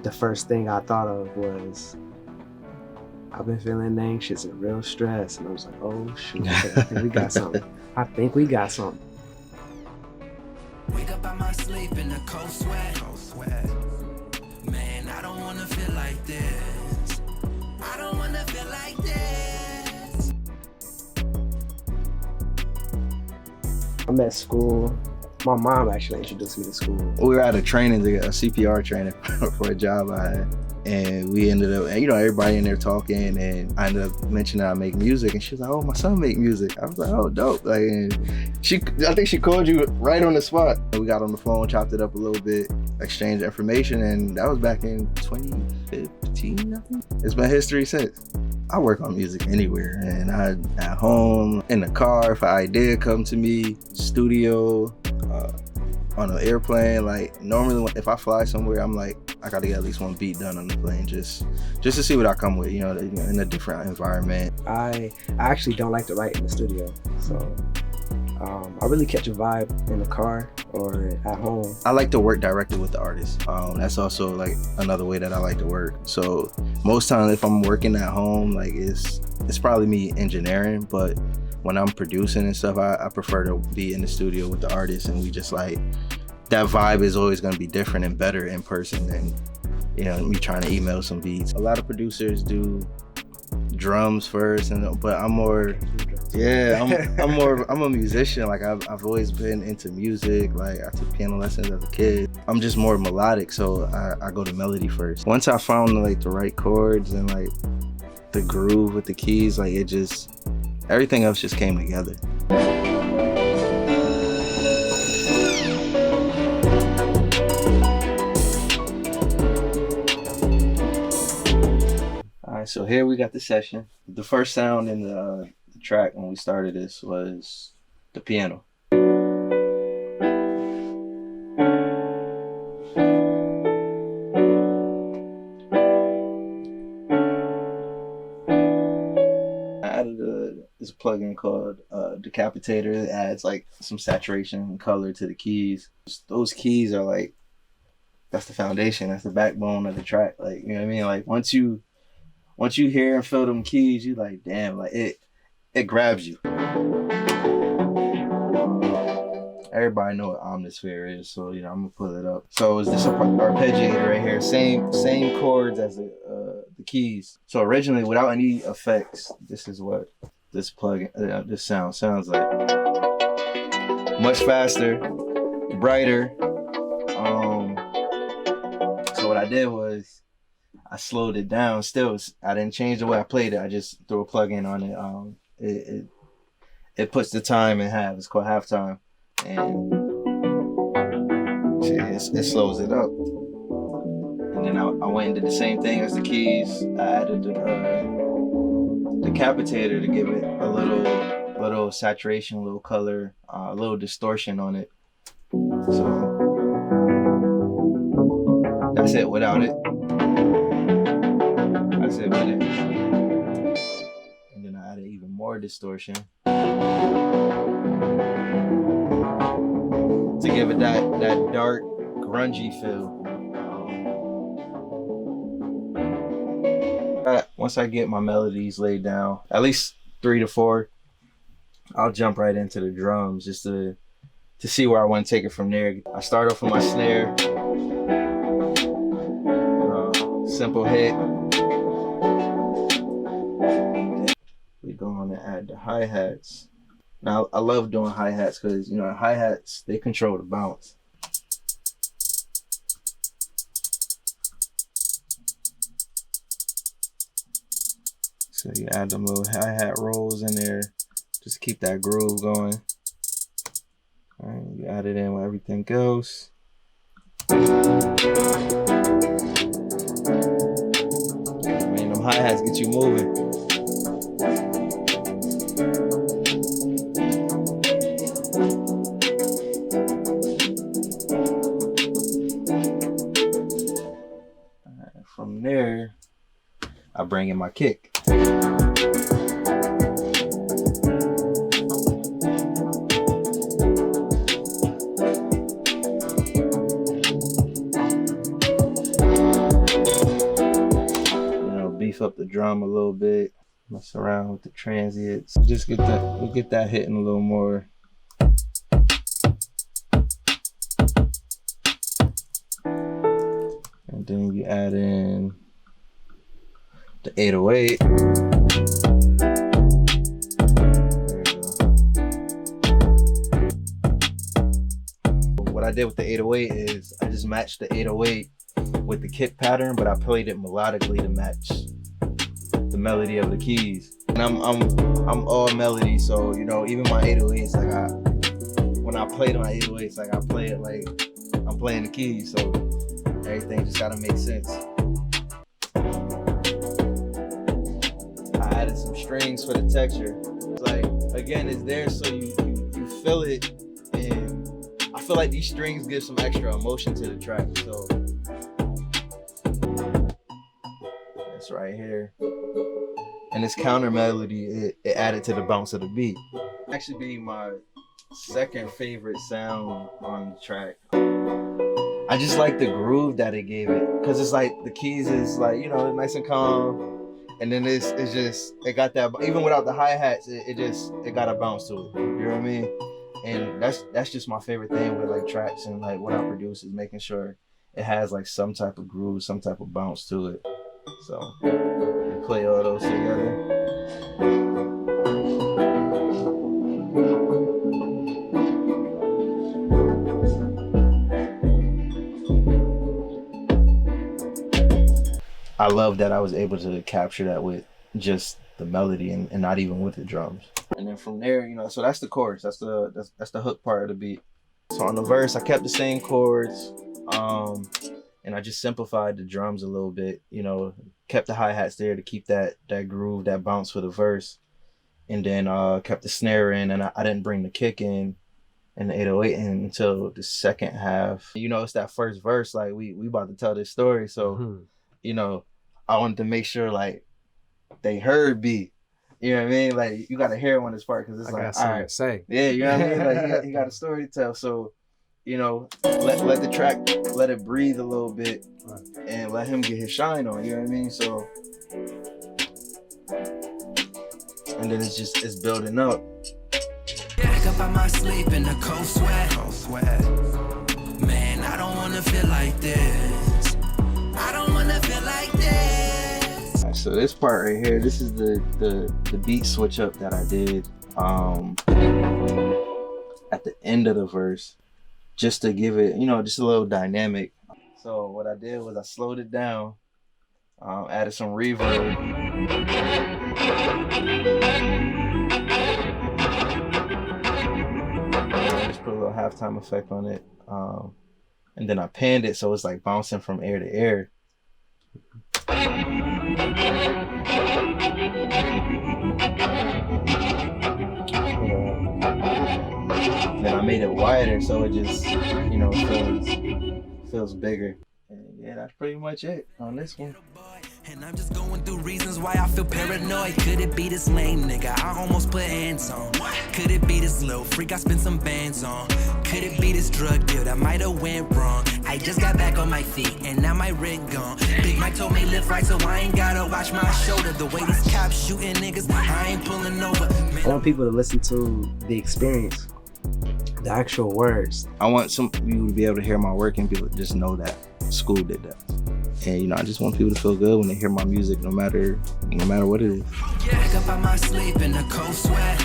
the first thing I thought of was, I've been feeling anxious and real stressed. And I was like, oh shoot, okay, I think we got something. I think we got something. Wake up out my sleep in a cold sweat. Man, I don't wanna feel like this. I don't wanna feel like this. I'm at Skool. My mom actually introduced me to Skool. We were at a training, a CPR training for a job I had. And we ended up, and everybody in there talking, and I ended up mentioning I make music, and she was like, oh, my son make music. I was like, oh, dope. Like, and I think she called you right on the spot. We got on the phone, chopped it up a little bit, exchanged information, and that was back in 2015, I think. It's been history since. I work on music anywhere, and at home, in the car, if an idea come to me, studio, on an airplane. Like normally if I fly somewhere, I'm like, I gotta get at least one beat done on the plane just to see what I come with, in a different environment. I actually don't like to write in the studio, so I really catch a vibe in the car or at home. I like to work directly with the artist. That's also like another way that I like to work. So most times if I'm working at home, like it's probably me engineering, but when I'm producing and stuff, I prefer to be in the studio with the artist, and we just like, that vibe is always gonna be different and better in person than, me trying to email some beats. A lot of producers do drums first, but I'm more, I'm a musician. Like I've always been into music. Like I took piano lessons as a kid. I'm just more melodic, so I go to melody first. Once I found like the right chords and like the groove with the keys, like everything else just came together. All right, so here we got the session. The first sound in the track when we started this was the piano. There's a plugin called Decapitator that adds like some saturation and color to the keys. Those keys are like, that's the foundation, that's the backbone of the track. Like, you know what I mean? Like once you hear and feel them keys, you like, damn, like it grabs you. Everybody know what omnisphere is, so I'm gonna pull it up. So it's this arpeggiator right here, same chords as the keys. So originally, without any effects, this is what this plugin, this sound sounds like. Much faster, brighter. So what I did was I slowed it down. Still, I didn't change the way I played it. I just threw a plugin on it. It puts the time in half. It's called halftime, and it slows it up. And then I went and did the same thing as the keys. I added the decapitator to give it a little saturation, a little color, a little distortion on it. So that's it without it. That's it with it. And then I added even more distortion to give it that dark, grungy feel. Once I get my melodies laid down, at least 3 to 4, I'll jump right into the drums just to see where I want to take it from there. I start off with my snare, simple hit. We go on and add the hi-hats. Now I love doing hi-hats because hi-hats, they control the bounce. So you add them little hi-hat rolls in there, just keep that groove going. All right, you add it in with everything else. I mean, them hi-hats get you moving. All right, from there, I bring in my kick. beef up the drum a little bit, mess around with the transients. Just get that hitting a little more. And then you add in the 808. What I did with the 808 is I just matched the 808 with the kick pattern, but I played it melodically to match the melody of the keys. And I'm all melody, so you know, even my 808s, like when I play my 808s, like I play it like I'm playing the keys, so everything just gotta make sense. I added some strings for the texture. It's like, again, it's there so you feel it, and I feel like these strings give some extra emotion to the track. So it's right here. And this counter melody, it added to the bounce of the beat. Actually be my second favorite sound on the track. I just like the groove that it gave it, because it's like the keys is like, you know, nice and calm, and then it's just, it got that, even without the hi-hats, it got a bounce to it, you know what I mean? And that's just my favorite thing with like tracks and like what I produce, is making sure it has like some type of groove, some type of bounce to it. So we play all those together. I love that I was able to capture that with just the melody and not even with the drums. And then from there, you know, so that's the chorus. That's the hook part of the beat. So on the verse, I kept the same chords, and I just simplified the drums a little bit. You know, kept the hi-hats there to keep that groove, that bounce for the verse, and then kept the snare in, and I didn't bring the kick in and the 808 in until the second half. You know, it's that first verse, like we about to tell this story, so you know, I wanted to make sure like they heard B. You know what I mean? Like you gotta hear him on this part, because it's like, all right, to say. Yeah, you know what I mean? Like he got a story to tell. So, you know, let the track, let it breathe a little bit, and let him get his shine on. You know what I mean? So, and then it's building up. Wake up out my sleep in a cold sweat. Man, I don't wanna feel like this. I don't wanna feel like this. Right, so this part right here, this is the beat switch up that I did at the end of the verse, just to give it, you know, just a little dynamic. So what I did was I slowed it down, added some reverb. Just put a little halftime effect on it, and then I panned it so it's like bouncing from air to air. Then I made it wider so it just, you know, feels bigger. And yeah, that's pretty much it on this one. And I'm just going through reasons why I feel paranoid. Could it be this lame nigga I almost put hands on? Could it be this little freak I spent some bands on? Could it be this drug deal that might have went wrong? I just got back on my feet and now my rig gone. Big Mike told me live right, so I ain't gotta watch my shoulder. The way these cops shooting niggas, I ain't pulling over. I want people to listen to the experience, the actual words. I want some you to be able to hear my work and be able to just know that Skool did that. And you know, I just want people to feel good when they hear my music, no matter what it is. Wake up out my sleep in a cold sweat.